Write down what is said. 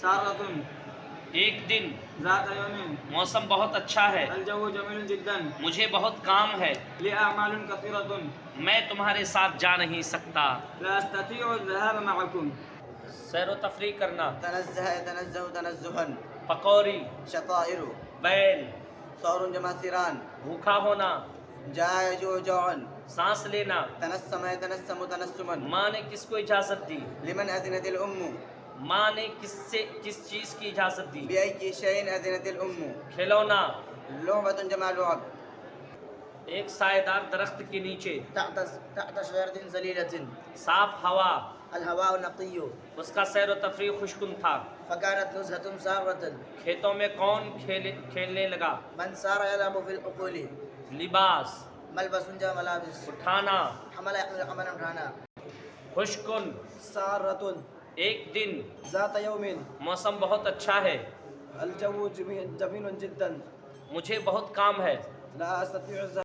سارة ایک دن ذات يوم موسم بہت اچھا ہے، الجو جميل جدا مجھے بہت کام ہے، لي أعمال كثيرة میں تمہارے ساتھ جا نہیں سکتا۔ لا أستطيع الذهاب معكم. سیر و تفریح کرنا، تنزه يتنزه تنزها. پکوڑی، شطائر. بیل، ثور جمع ثيران. بھوکا ہونا، جاع يجوع جوعا. سانس لینا۔ تنسم يتنسم تنسما. ماں نے کس کو اجازت دی؟ لمن أذنت الأم؟ ماں نے کس چیز کی اجازت دی؟ بأي شيء أذنت الأم؟ کھلونا، لعبة جمع لعب. ایک سائے دار درخت کے نیچے، تحت شجرة ظليلة. صاف ہوا، الهواء نقي. اس کا سیر و تفریح خوشگن تھا۔ فكانت نزهة سارة. کھیتوں میں کون کھیلنے لگا؟ من سار يلعب في الحقول. لباس، ملبس جمع ملابس. اٹھانا، حمل يحمل حملا اٹھانا. خوشگن، سارة ایک دن ذات يوم موسم بہت اچھا ہے، الجو جميل جدا مجھے بہت کام ہے۔ لا أستطيع